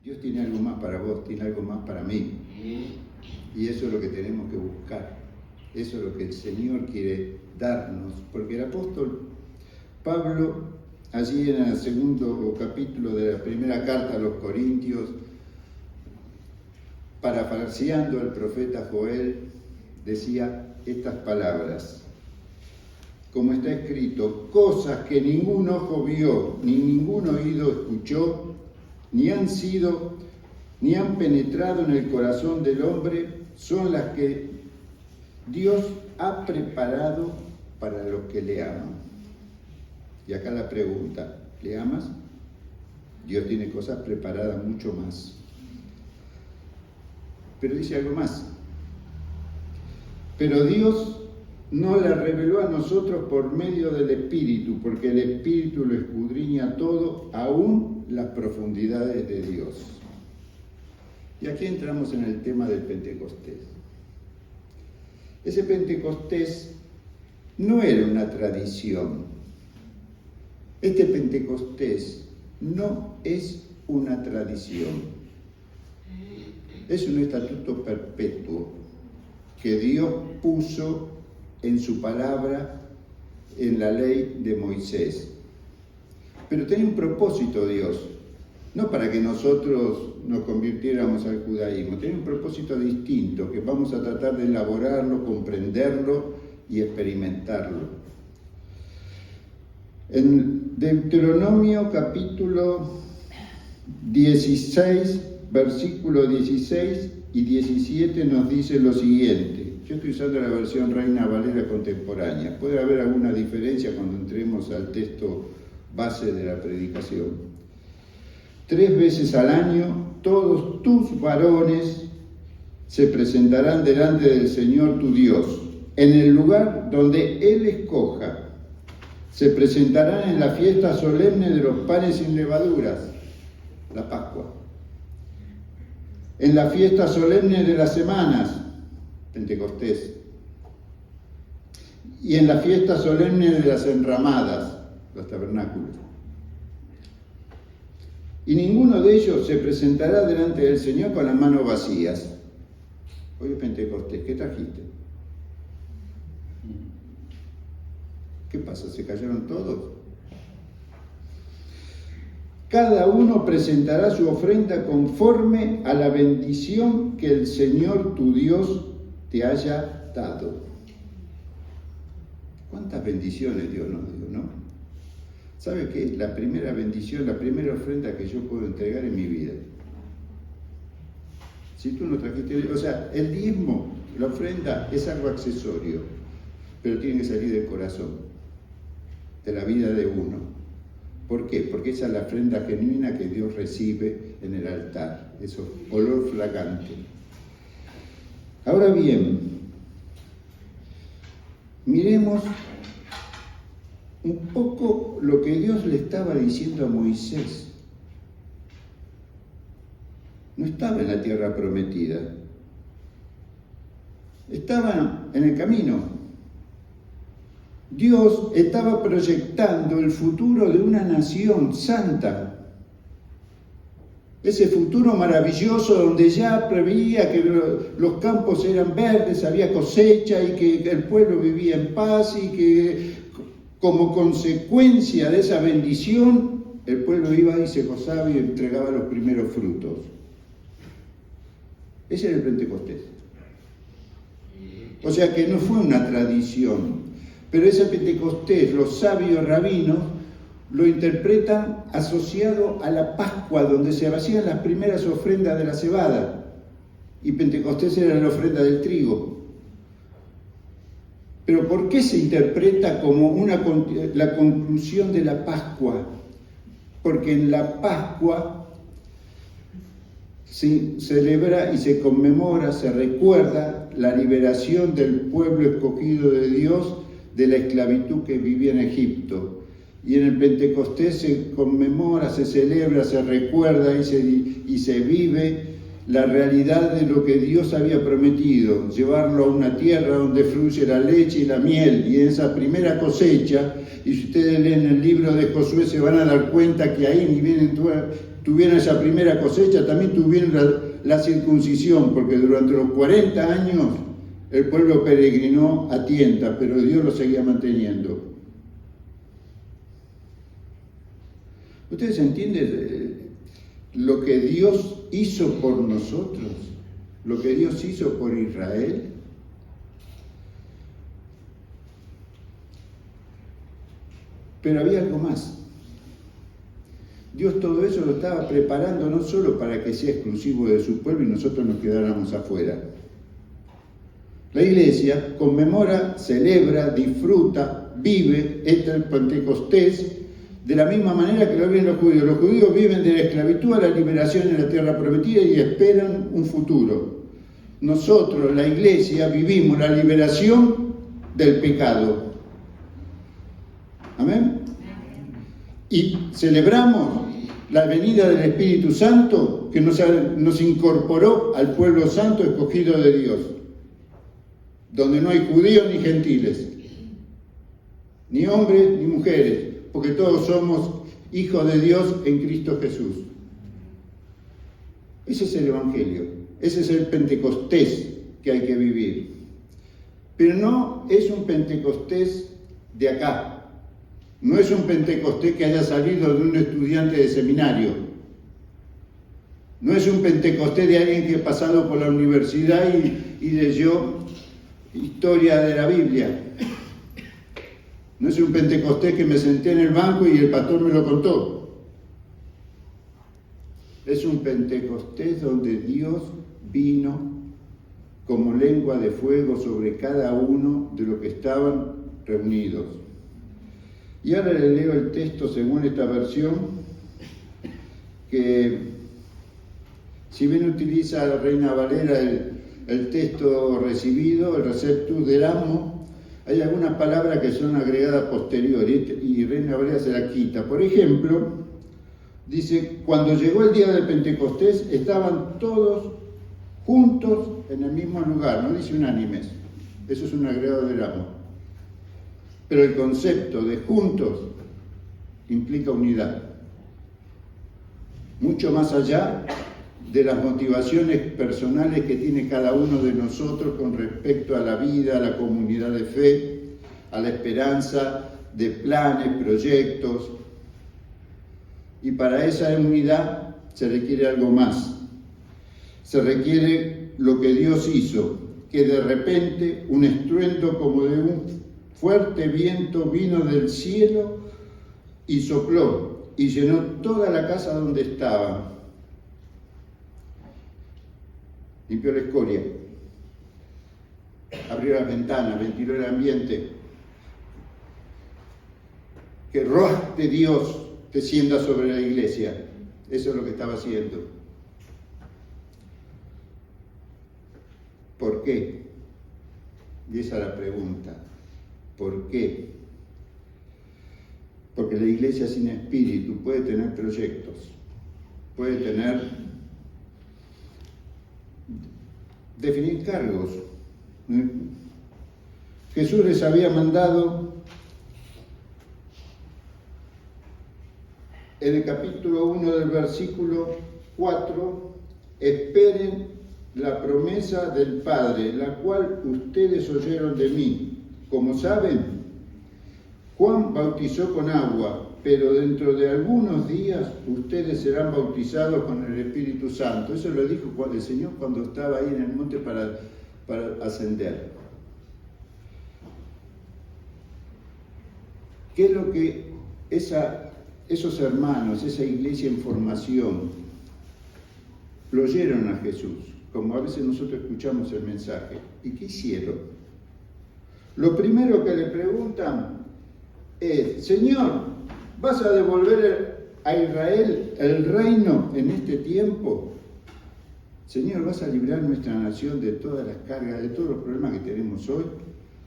Dios tiene algo más para vos, tiene algo más para mí. Y eso es lo que tenemos que buscar. Eso es lo que el Señor quiere darnos. Porque el apóstol Pablo, allí en el segundo capítulo de la primera carta a los Corintios, parafraseando al profeta Joel, decía estas palabras. Como está escrito, cosas que ningún ojo vio, ni ningún oído escuchó, ni han penetrado en el corazón del hombre, son las que Dios ha preparado para los que le aman. Y acá la pregunta, ¿le amas? Dios tiene cosas preparadas mucho más. Pero dice algo más. Pero Dios no la reveló a nosotros por medio del Espíritu, porque el Espíritu lo escudriña todo, aún las profundidades de Dios. Y aquí entramos en el tema del Pentecostés. Ese Pentecostés no era una tradición. Este Pentecostés no es una tradición. Es un estatuto perpetuo que Dios puso en su palabra, en la ley de Moisés. Pero tenía un propósito Dios, no para que nosotros nos convirtiéramos al judaísmo, tenía un propósito distinto, que vamos a tratar de elaborarlo, comprenderlo y experimentarlo. En Deuteronomio capítulo 16, versículo 16 y 17 nos dice lo siguiente. Yo estoy usando la versión Reina Valera contemporánea. Puede haber alguna diferencia cuando entremos al texto base de la predicación. 3 veces al año todos tus varones se presentarán delante del Señor tu Dios, en el lugar donde Él escoja. Se presentarán en la fiesta solemne de los panes sin levaduras, la Pascua. En la fiesta solemne de las semanas, Pentecostés. Y en la fiesta solemne de las enramadas, los tabernáculos. Y ninguno de ellos se presentará delante del Señor con las manos vacías. Hoy es Pentecostés, ¿qué trajiste? ¿Qué pasa? ¿Se cayeron todos? Cada uno presentará su ofrenda conforme a la bendición que el Señor tu Dios te haya dado. ¿Cuántas bendiciones Dios nos dio, no? ¿Sabe qué? La primera bendición, la primera ofrenda que yo puedo entregar en mi vida. Si tú no trajiste, o sea, el diezmo, la ofrenda es algo accesorio, pero tiene que salir del corazón, de la vida de uno. ¿Por qué? Porque esa es la ofrenda genuina que Dios recibe en el altar, eso, olor fragante. Ahora bien, miremos un poco lo que Dios le estaba diciendo a Moisés. No estaba en la tierra prometida, estaba en el camino. Dios estaba proyectando el futuro de una nación santa. Ese futuro maravilloso donde ya preveía que los campos eran verdes, había cosecha y que el pueblo vivía en paz y que como consecuencia de esa bendición el pueblo iba y se gozaba y entregaba los primeros frutos. Ese era el Pentecostés. O sea que no fue una tradición. Pero ese Pentecostés, los sabios rabinos lo interpretan asociado a la Pascua, donde se hacían las primeras ofrendas de la cebada, y Pentecostés era la ofrenda del trigo. Pero ¿por qué se interpreta como la conclusión de la Pascua? Porque en la Pascua se celebra y se conmemora, se recuerda la liberación del pueblo escogido de Dios de la esclavitud que vivía en Egipto. Y en el Pentecostés se conmemora, se celebra, se recuerda y se vive la realidad de lo que Dios había prometido, llevarlo a una tierra donde fluye la leche y la miel. Y en esa primera cosecha, y si ustedes leen el libro de Josué se van a dar cuenta que ahí ni vienen tuvieron esa primera cosecha, también tuvieron la circuncisión, porque durante los 40 años el pueblo peregrinó a tientas, pero Dios lo seguía manteniendo. ¿Ustedes entienden lo que Dios hizo por nosotros? Lo que Dios hizo por Israel. Pero había algo más. Dios todo eso lo estaba preparando no solo para que sea exclusivo de su pueblo y nosotros nos quedáramos afuera. La Iglesia conmemora, celebra, disfruta, vive el Pentecostés de la misma manera que lo viven los judíos. Los judíos viven de la esclavitud a la liberación en la tierra prometida y esperan un futuro. Nosotros, la Iglesia, vivimos la liberación del pecado. ¿Amén? Y celebramos la venida del Espíritu Santo que nos incorporó al pueblo santo escogido de Dios, donde no hay judíos ni gentiles, ni hombres ni mujeres, porque todos somos hijos de Dios en Cristo Jesús. Ese es el Evangelio, ese es el Pentecostés que hay que vivir. Pero no es un Pentecostés de acá. No es un Pentecostés que haya salido de un estudiante de seminario. No es un Pentecostés de alguien que ha pasado por la universidad y leyó historia de la Biblia. No es un Pentecostés que me senté en el banco y el pastor me lo contó. Es un Pentecostés donde Dios vino como lengua de fuego sobre cada uno de los que estaban reunidos. Y ahora le leo el texto según esta versión, que si bien utiliza la Reina Valera el texto recibido, el receptus del amo, hay algunas palabras que son agregadas posteriores y Reina Valera se la quita. Por ejemplo, dice, cuando llegó el día del Pentecostés estaban todos juntos en el mismo lugar, no dice unánimes, eso es un agregado del amo. Pero el concepto de juntos implica unidad, mucho más allá de las motivaciones personales que tiene cada uno de nosotros con respecto a la vida, a la comunidad de fe, a la esperanza de planes, proyectos. Y para esa unidad se requiere algo más. Se requiere lo que Dios hizo, que de repente un estruendo como de un fuerte viento vino del cielo y sopló y llenó toda la casa donde estaban. Limpió la escoria, abrió las ventanas, ventiló el ambiente. Que Ruaj de Dios descienda sobre la iglesia. Eso es lo que estaba haciendo. ¿Por qué? Y esa es la pregunta. ¿Por qué? Porque la iglesia sin espíritu puede tener proyectos, puede definir cargos. Jesús les había mandado en el capítulo 1 del versículo 4, esperen la promesa del Padre, la cual ustedes oyeron de mí. Como saben, Juan bautizó con agua, pero dentro de algunos días ustedes serán bautizados con el Espíritu Santo. Eso lo dijo el Señor cuando estaba ahí en el monte para ascender. ¿Qué es lo que esos hermanos, esa iglesia en formación, lo oyeron a Jesús? Como a veces nosotros escuchamos el mensaje. ¿Y qué hicieron? Lo primero que le preguntan es, Señor, ¿vas a devolver a Israel el reino en este tiempo? Señor, ¿vas a librar nuestra nación de todas las cargas, de todos los problemas que tenemos hoy?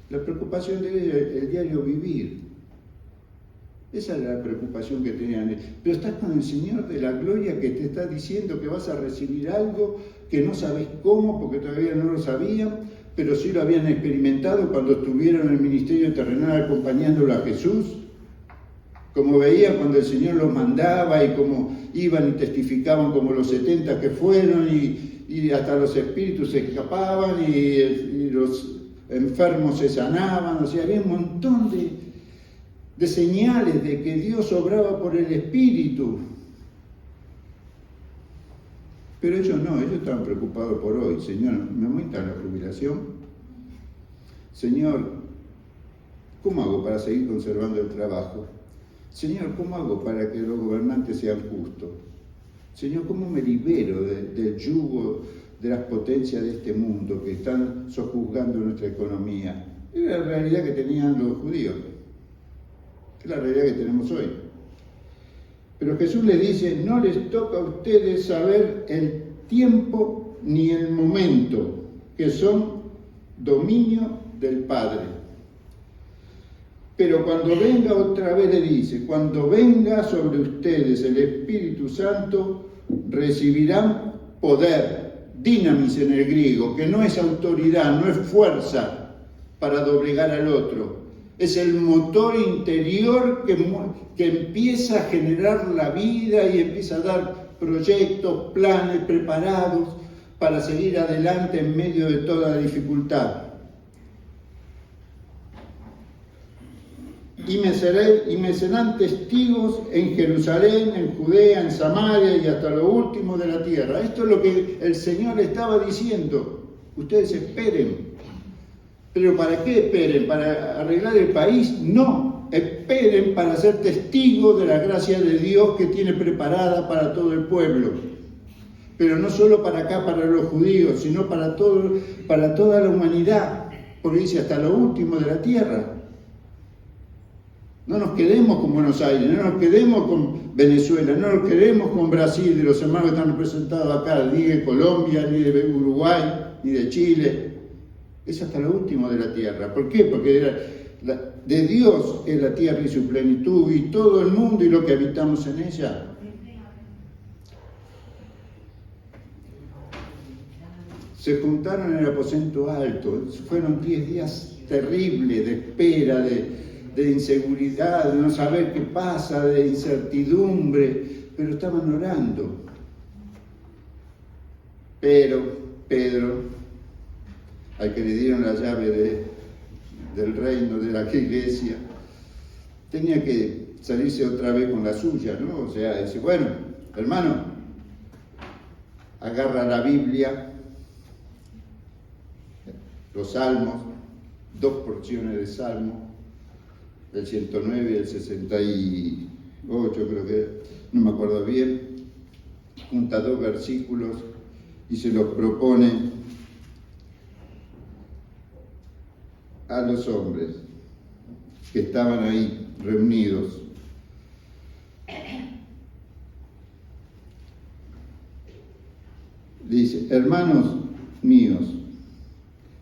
La preocupación de ellos es el diario vivir. Esa es la preocupación que tenían. Pero estás con el Señor de la gloria que te está diciendo que vas a recibir algo que no sabes cómo, porque todavía no lo sabían, pero sí lo habían experimentado cuando estuvieron en el ministerio terrenal acompañándolo a Jesús. como veía cuando el Señor los mandaba y como iban y testificaban como los 70 que fueron y hasta los espíritus se escapaban y los enfermos se sanaban. O sea, había un montón de señales de que Dios obraba por el Espíritu. Pero ellos no, ellos estaban preocupados por hoy. Señor, ¿me aumentan la jubilación? Señor, ¿cómo hago para seguir conservando el trabajo? Señor, ¿cómo hago para que los gobernantes sean justos? Señor, ¿cómo me libero del yugo de las potencias de este mundo que están sojuzgando nuestra economía? Era la realidad que tenían los judíos. Es la realidad que tenemos hoy. Pero Jesús les dice, no les toca a ustedes saber el tiempo ni el momento, que son dominio del Padre. Pero cuando venga, otra vez le dice, cuando venga sobre ustedes el Espíritu Santo, recibirán poder, dinamis en el griego, que no es autoridad, no es fuerza para doblegar al otro. Es el motor interior que empieza a generar la vida y empieza a dar proyectos, planes preparados para seguir adelante en medio de toda la dificultad. Y me serán testigos en Jerusalén, en Judea, en Samaria y hasta lo último de la tierra. Esto es lo que el Señor estaba diciendo. Ustedes esperen. ¿Pero para qué esperen? ¿Para arreglar el país? No. Esperen para ser testigos de la gracia de Dios que tiene preparada para todo el pueblo. Pero no solo para acá, para los judíos, sino para toda la humanidad. Porque dice hasta lo último de la tierra. No nos quedemos con Buenos Aires, no nos quedemos con Venezuela, no nos quedemos con Brasil, de los hermanos que están representados acá, ni de Colombia, ni de Uruguay, ni de Chile. Es hasta lo último de la tierra. ¿Por qué? Porque de Dios es la tierra y su plenitud, y todo el mundo y lo que habitamos en ella. Se juntaron en el aposento alto, fueron 10 días terribles de espera, de inseguridad, de no saber qué pasa, de incertidumbre, pero estaban orando. Pero Pedro, al que le dieron la llave del reino de la iglesia, tenía que salirse otra vez con la suya, ¿no? O sea, dice, bueno, hermano, agarra la Biblia, los salmos, 2 porciones de salmo, el 109 y el 68, creo que, no me acuerdo bien, junta 2 versículos y se los propone a los hombres que estaban ahí reunidos. Dice, hermanos míos,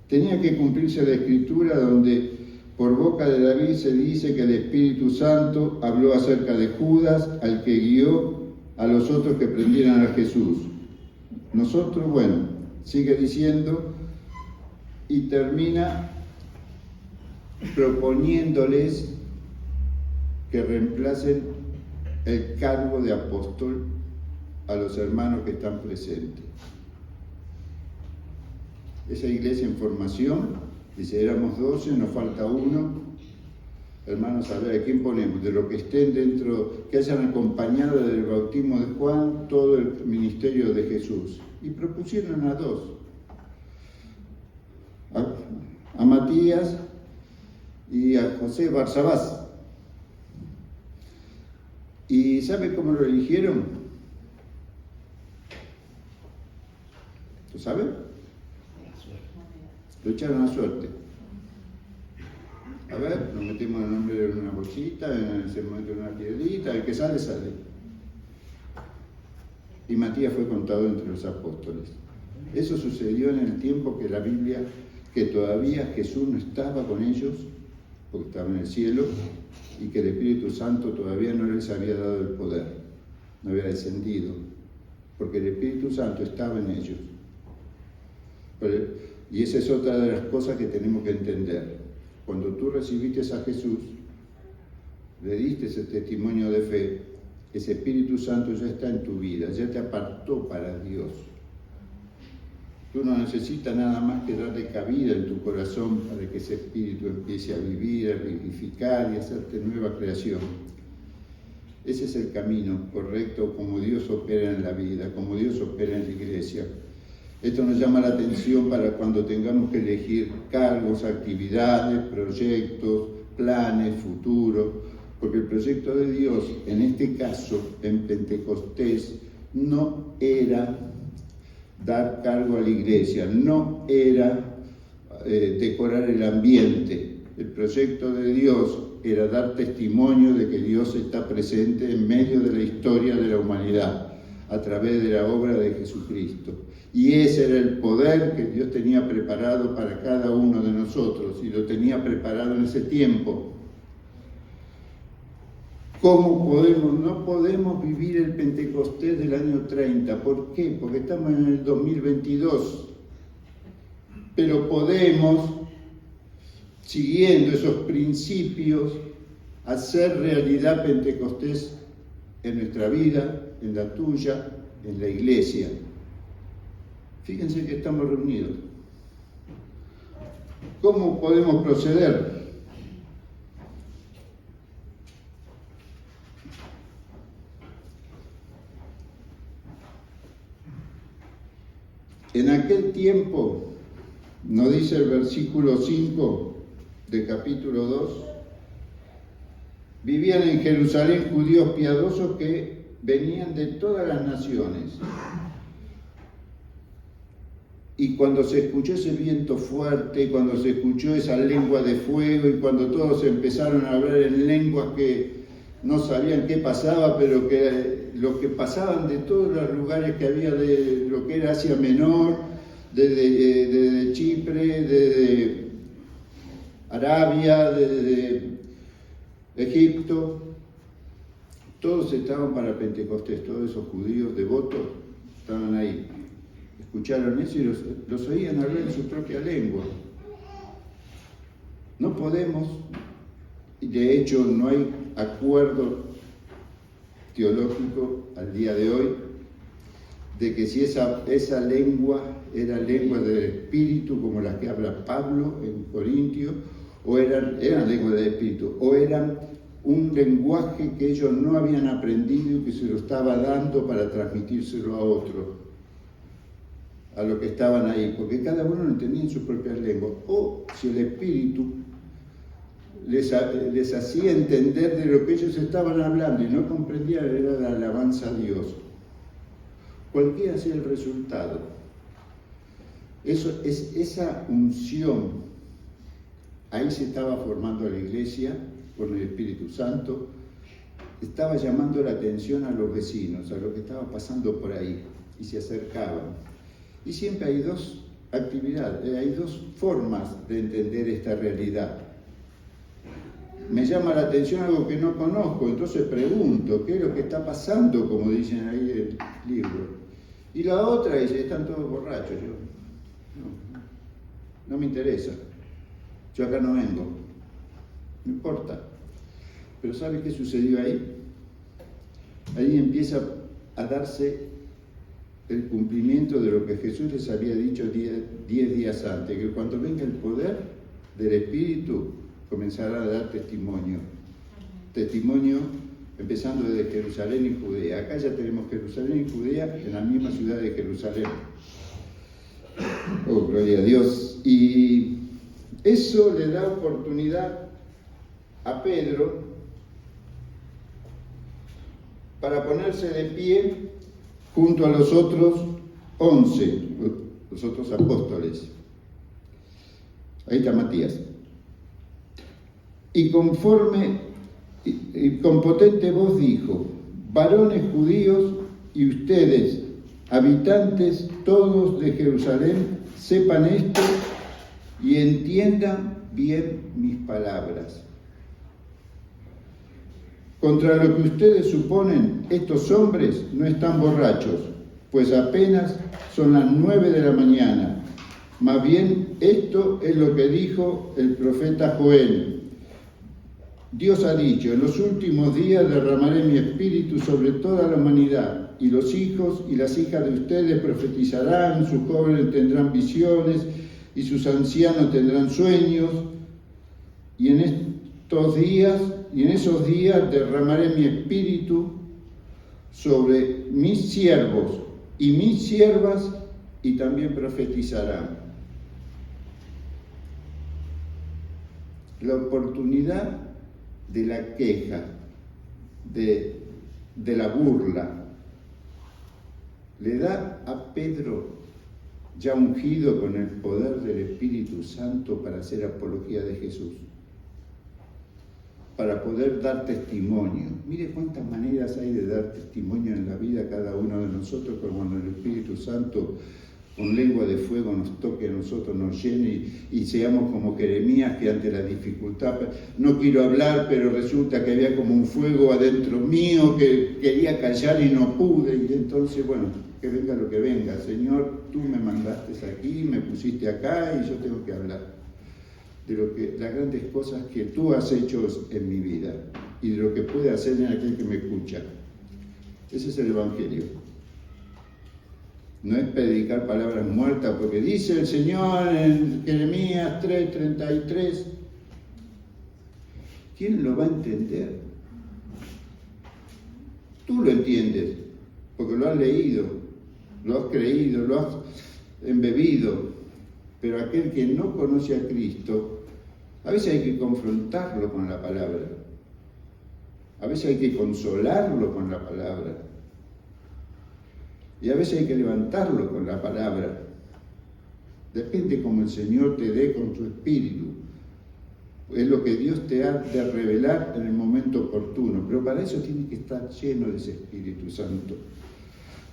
tenía que cumplirse la escritura donde por boca de David se dice que el Espíritu Santo habló acerca de Judas, al que guió a los otros que prendieran a Jesús. Nosotros, bueno, sigue diciendo y termina proponiéndoles que reemplacen el cargo de apóstol a los hermanos que están presentes. Esa iglesia en formación, dice, éramos 12, nos falta uno. Hermanos, a ver, ¿a quién ponemos? De los que estén dentro, que hayan acompañado del bautismo de Juan todo el ministerio de Jesús. Y propusieron a 2. A Matías y a José Barsabás. ¿Y sabe cómo lo eligieron? ¿Lo sabe? Lo echaron a suerte. A ver, nos metemos el nombre en una bolsita, se mete una piedrita, el que sale, sale. Y Matías fue contado entre los apóstoles. Eso sucedió en el tiempo que la Biblia, que todavía Jesús no estaba con ellos, porque estaba en el cielo, y que el Espíritu Santo todavía no les había dado el poder, no había descendido, porque el Espíritu Santo estaba en ellos. Y esa es otra de las cosas que tenemos que entender. Cuando tú recibiste a Jesús, le diste ese testimonio de fe, ese Espíritu Santo ya está en tu vida, ya te apartó para Dios. Tú no necesitas nada más que darle cabida en tu corazón para que ese Espíritu empiece a vivir, a vivificar y a hacerte nueva creación. Ese es el camino correcto como Dios opera en la vida, como Dios opera en la iglesia. Esto nos llama la atención para cuando tengamos que elegir cargos, actividades, proyectos, planes, futuro, porque el proyecto de Dios, en este caso, en Pentecostés, no era dar cargo a la iglesia, no era decorar el ambiente. El proyecto de Dios era dar testimonio de que Dios está presente en medio de la historia de la humanidad, a través de la obra de Jesucristo. Y ese era el poder que Dios tenía preparado para cada uno de nosotros, y lo tenía preparado en ese tiempo. ¿Cómo podemos? No podemos vivir el Pentecostés del año 30. ¿Por qué? Porque estamos en el 2022. Pero podemos, siguiendo esos principios, hacer realidad Pentecostés en nuestra vida, en la tuya, en la iglesia. Fíjense que estamos reunidos. ¿Cómo podemos proceder? En aquel tiempo, nos dice el versículo 5 del capítulo 2, vivían en Jerusalén judíos piadosos que venían de todas las naciones. Y cuando se escuchó ese viento fuerte, cuando se escuchó esa lengua de fuego, y cuando todos empezaron a hablar en lenguas que no sabían qué pasaba, pero que los que pasaban de todos los lugares que había de lo que era Asia Menor, desde Chipre, desde Arabia, desde Egipto, todos estaban para Pentecostés, todos esos judíos devotos estaban ahí. Escucharon eso y los oían hablar en su propia lengua. No podemos, y de hecho no hay acuerdo teológico al día de hoy de que si esa lengua era lengua del Espíritu, como las que habla Pablo en Corintios, o eran lenguas del Espíritu, o eran un lenguaje que ellos no habían aprendido y que se lo estaba dando para transmitírselo a otros, a los que estaban ahí, porque cada uno lo entendía en sus propias lenguas, o si el Espíritu les hacía entender de lo que ellos estaban hablando y no comprendían, era la alabanza a Dios. Cualquiera sea el resultado, esa unción, ahí se estaba formando la iglesia con el Espíritu Santo, estaba llamando la atención a los vecinos, a lo que estaba pasando por ahí, y se acercaban. Y siempre hay dos actividades, hay dos formas de entender esta realidad. Me llama la atención algo que no conozco, entonces pregunto, ¿qué es lo que está pasando? Como dicen ahí en el libro. Y la otra dice, están todos borrachos. Yo, no me interesa, yo acá no vengo, no importa. Pero ¿sabe qué sucedió ahí? Ahí empieza a darse el cumplimiento de lo que Jesús les había dicho 10 días antes, que cuando venga el poder del Espíritu comenzará a dar testimonio. Testimonio empezando desde Jerusalén y Judea. Acá ya tenemos Jerusalén y Judea en la misma ciudad de Jerusalén. Oh, gloria a Dios. Y eso le da oportunidad a Pedro para ponerse de pie junto a los otros 11, los otros apóstoles. Ahí está Matías. Y con potente voz dijo: varones judíos y ustedes, habitantes todos de Jerusalén, sepan esto y entiendan bien mis palabras. Contra lo que ustedes suponen, estos hombres no están borrachos, pues apenas son las 9 de la mañana. Más bien, esto es lo que dijo el profeta Joel. Dios ha dicho, en los últimos días derramaré mi espíritu sobre toda la humanidad, y los hijos y las hijas de ustedes profetizarán, sus jóvenes tendrán visiones, y sus ancianos tendrán sueños, y en esos días derramaré mi espíritu sobre mis siervos y mis siervas, y también profetizarán. La oportunidad de la queja, de la burla, le da a Pedro, ya ungido con el poder del Espíritu Santo, para hacer apología de Jesús, para poder dar testimonio. Mire cuántas maneras hay de dar testimonio en la vida cada uno de nosotros, como cuando el Espíritu Santo con lengua de fuego nos toque a nosotros, nos llene y seamos como Jeremías, que ante la dificultad, no quiero hablar, pero resulta que había como un fuego adentro mío que quería callar y no pude, y entonces, bueno, que venga lo que venga. Señor, tú me mandaste aquí, me pusiste acá y yo tengo que hablar de las grandes cosas que tú has hecho en mi vida y de lo que puede hacer en aquel que me escucha. Ese es el Evangelio. No es predicar palabras muertas, porque dice el Señor en Jeremías 3:33. ¿Quién lo va a entender? Tú lo entiendes, porque lo has leído, lo has creído, lo has embebido. Pero aquel que no conoce a Cristo, a veces hay que confrontarlo con la palabra. A veces hay que consolarlo con la palabra. Y a veces hay que levantarlo con la palabra. Depende cómo el Señor te dé con su espíritu. Es lo que Dios te ha de revelar en el momento oportuno. Pero para eso tiene que estar lleno de ese Espíritu Santo.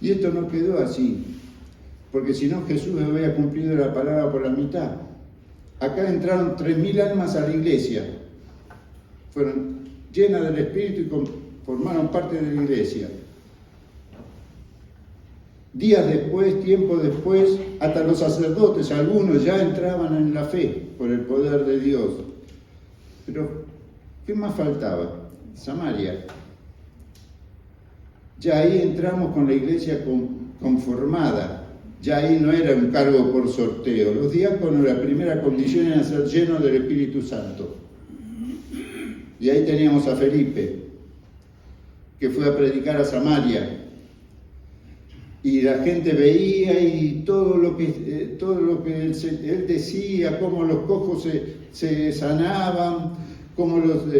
Y esto no quedó así. Porque si no, Jesús había cumplido la palabra por la mitad. Acá entraron 3.000 almas a la iglesia. Fueron llenas del Espíritu y formaron parte de la iglesia. Días después, tiempo después, hasta los sacerdotes, algunos ya entraban en la fe por el poder de Dios. Pero, ¿qué más faltaba? Samaria. Ya ahí entramos con la iglesia conformada. Ya ahí no era un cargo por sorteo. Los diáconos, la primera condición era ser llenos del Espíritu Santo. Y ahí teníamos a Felipe, que fue a predicar a Samaria. Y la gente veía y todo lo que él decía, cómo los cojos se sanaban, cómo los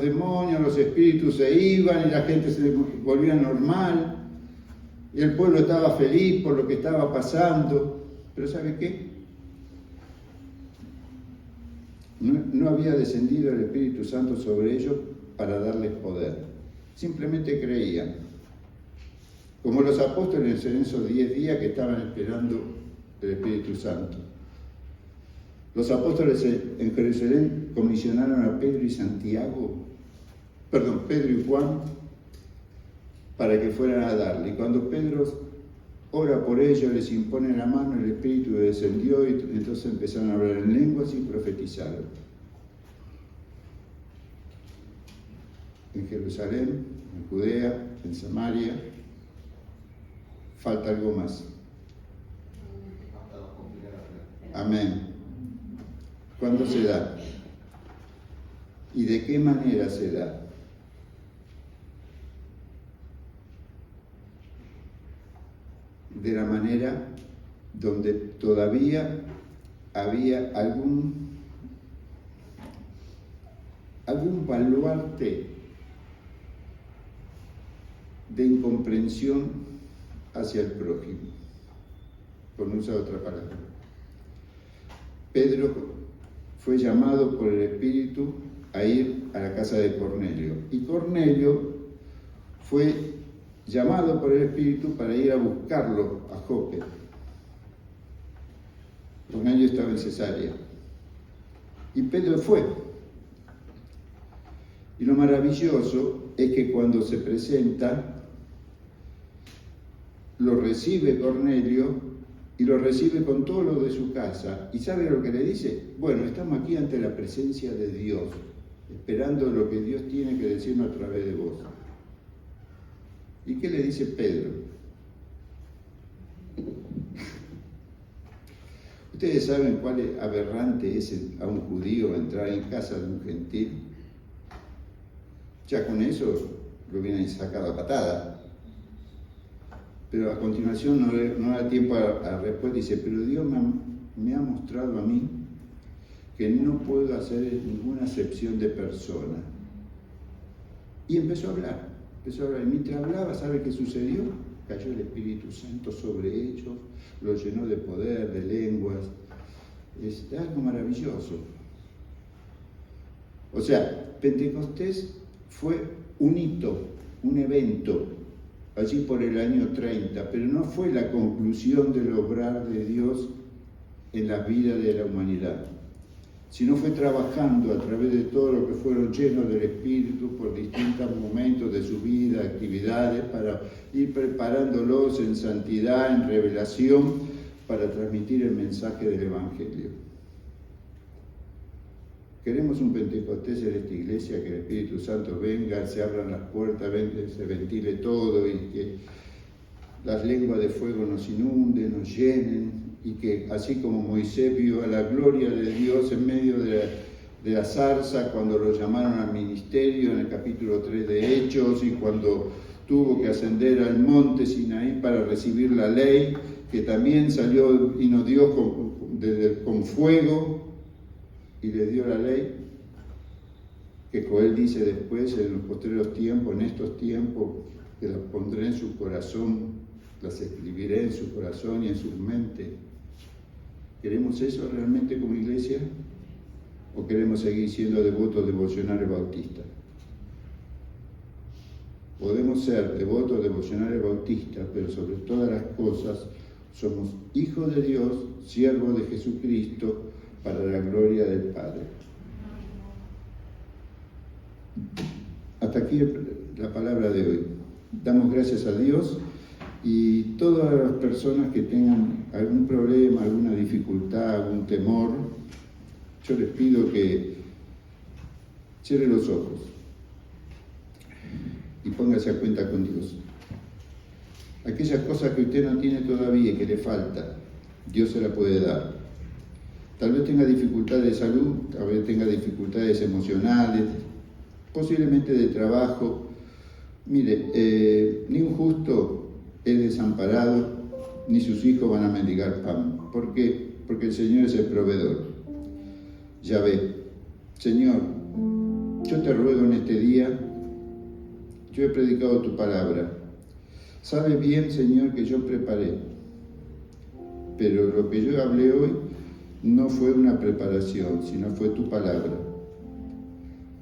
demonios, los espíritus se iban y la gente se volvía normal. Y el pueblo estaba feliz por lo que estaba pasando. Pero ¿sabe qué? No había descendido el Espíritu Santo sobre ellos para darles poder. Simplemente creían. Como los apóstoles en esos 10 días que estaban esperando el Espíritu Santo. Los apóstoles en Jerusalén comisionaron a Pedro y Juan, para que fueran a darle. Y cuando Pedro ora por ellos, les impone la mano, el Espíritu descendió y entonces empezaron a hablar en lenguas y profetizaron. En Jerusalén, en Judea, en Samaria, falta algo más. Amén. ¿Cuándo se da? ¿Y de qué manera se da? De la manera donde todavía había algún baluarte de incomprensión hacia el prójimo, por no usar otra palabra. Pedro fue llamado por el Espíritu a ir a la casa de Cornelio, y Cornelio fue llamado por el Espíritu para ir a buscarlo a Jope. Cornelio estaba en Cesarea. Y Pedro fue. Y lo maravilloso es que cuando se presenta, lo recibe Cornelio y lo recibe con todo lo de su casa. ¿Y sabe lo que le dice? Bueno, estamos aquí ante la presencia de Dios. esperando lo que Dios tiene que decirnos a través de vos. ¿Y qué le dice Pedro? ¿Ustedes saben cuál es aberrante es a un judío entrar en casa de un gentil? Ya con eso lo hubieran sacado a patada. Pero a continuación no da tiempo a respuesta. Dice, pero Dios me ha mostrado a mí que no puedo hacer ninguna acepción de persona. Y empezó a hablar. Y mientras hablaba, ¿sabe qué sucedió? Cayó el Espíritu Santo sobre ellos, los llenó de poder, de lenguas. Es algo maravilloso. O sea, Pentecostés fue un hito, un evento, allí por el año 30, pero no fue la conclusión del obrar de Dios en la vida de la humanidad, sino fue trabajando a través de todo lo que fueron llenos del Espíritu por distintos momentos de su vida, actividades, para ir preparándolos en santidad, en revelación, para transmitir el mensaje del Evangelio. Queremos un Pentecostés en esta iglesia, que el Espíritu Santo venga, se abran las puertas, se ventile todo y que las lenguas de fuego nos inunden, nos llenen, y que así como Moisés vio a la gloria de Dios en medio de la zarza cuando lo llamaron al ministerio en el capítulo 3 de Hechos, y cuando tuvo que ascender al monte Sinaí para recibir la ley, que también salió y nos dio con fuego y le dio la ley, que Joel dice después en los posteriores tiempos, en estos tiempos, que las pondré en su corazón, las escribiré en su corazón y en su mente. ¿Queremos eso realmente como iglesia? ¿O queremos seguir siendo devotos devocionales bautistas? Podemos ser devotos devocionales bautistas, pero sobre todas las cosas somos hijos de Dios, siervos de Jesucristo, para la gloria del Padre. Hasta aquí la palabra de hoy. Damos gracias a Dios, y todas las personas que tengan algún problema, alguna dificultad, algún temor, yo les pido que cierren los ojos y póngase a cuenta con Dios. Aquellas cosas que usted no tiene todavía y que le falta, Dios se la puede dar. Tal vez tenga dificultades de salud, tal vez tenga dificultades emocionales, posiblemente de trabajo. Mire, ni un justo es desamparado, ni sus hijos van a mendigar pan. ¿Por qué? Porque el Señor es el proveedor. Yahvé, Señor, yo te ruego en este día, yo he predicado tu palabra. Sabe bien, Señor, que yo preparé, pero lo que yo hablé hoy no fue una preparación, sino fue tu palabra.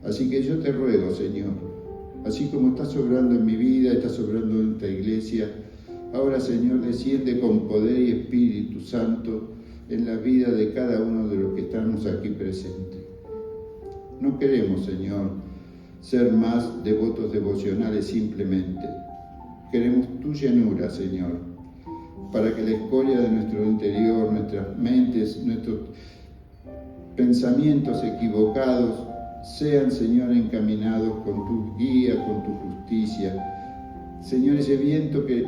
Así que yo te ruego, Señor, así como estás obrando en mi vida, estás obrando en esta iglesia, ahora, Señor, desciende con poder y Espíritu Santo en la vida de cada uno de los que estamos aquí presentes. No queremos, Señor, ser más devotos devocionales simplemente. Queremos tu llenura, Señor, para que la escoria de nuestro interior, nuestras mentes, nuestros pensamientos equivocados sean, Señor, encaminados con tu guía, con tu justicia. Señor, ese viento que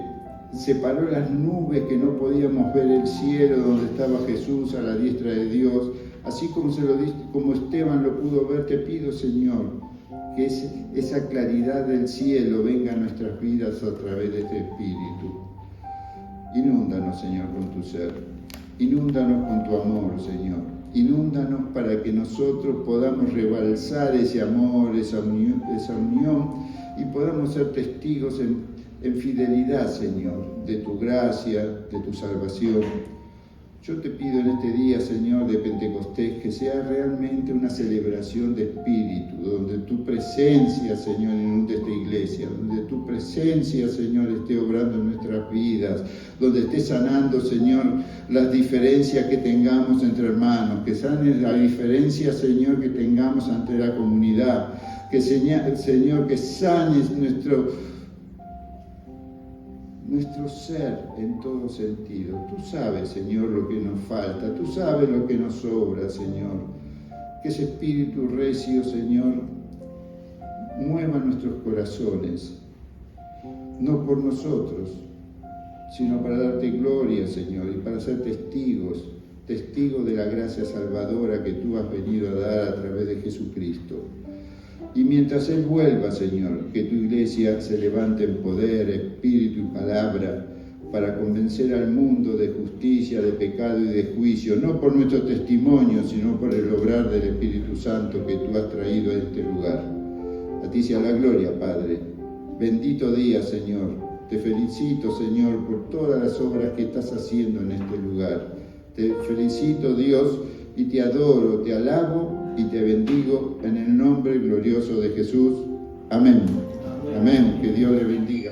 separó las nubes, que no podíamos ver el cielo donde estaba Jesús a la diestra de Dios, así como como Esteban lo pudo ver, te pido, Señor, que esa claridad del cielo venga a nuestras vidas a través de este Espíritu. Inúndanos, Señor, con tu ser. Inúndanos con tu amor, Señor. Inúndanos para que nosotros podamos rebalsar ese amor, esa unión, y podamos ser testigos en fidelidad, Señor, de tu gracia, de tu salvación. Yo te pido en este día, Señor, de Pentecostés, que sea realmente una celebración de espíritu, donde tu presencia, Señor, inunde esta iglesia, donde tu presencia, Señor, esté obrando en nuestras vidas, donde esté sanando, Señor, las diferencias que tengamos entre hermanos, que sane la diferencia, Señor, que tengamos ante la comunidad, que, Señor, que sanes nuestro ser en todo sentido. Tú sabes, Señor, lo que nos falta, tú sabes lo que nos sobra, Señor. Que ese espíritu recio, Señor, mueva nuestros corazones, no por nosotros, sino para darte gloria, Señor, y para ser testigos de la gracia salvadora que tú has venido a dar a través de Jesucristo. Y mientras Él vuelva, Señor, que tu iglesia se levante en poder, espíritu y palabra, para convencer al mundo de justicia, de pecado y de juicio, no por nuestro testimonio, sino por el obrar del Espíritu Santo que tú has traído a este lugar. A ti sea la gloria, Padre. Bendito día, Señor. Te felicito, Señor, por todas las obras que estás haciendo en este lugar. Te felicito, Dios, y te adoro, te alabo y te bendigo en el nombre glorioso de Jesús. Amén. Amén. Que Dios le bendiga.